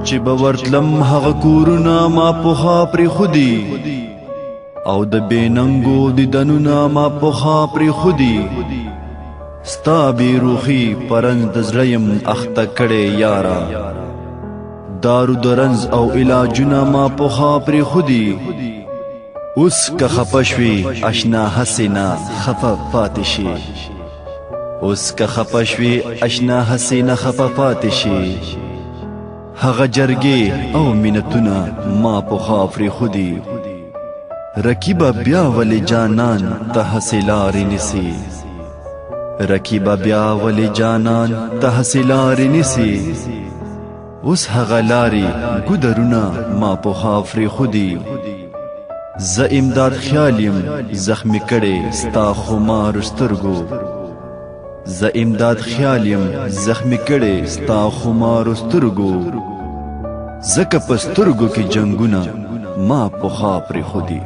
چې بورتلم هغه کورونه ما پخوا پرې خودي او د بېننګو دیدنونه ما پخوا پرې خودي ستا بېروخي پرنځ د زړه یم اخته کړې یاره دارو د رنځ او علاجونه ما پخوا پرې خودي اوس که خفه شوې اشنا هسې نه خفه پاتې شي اوس که خفه شوې اشنا هسې نه خفه پاتې شي هغه جرګې او مینتونه ما پخوا پرې خودي رکیبه بیا ولې جانان ته هسې لارې نیسي رکیبه بیا ولې جانان ته هسې لارې نیسي اوس هغه لارې ګودرونه ما پخوا پرې خودي زه امداد خیال یم زخمي کړې ستا خمارو سترګو زه امداد خیال یم زخمي کړې ستا خمارو سترګو ځکه په سترګو کې جنګونه ما پخوا پرې خودي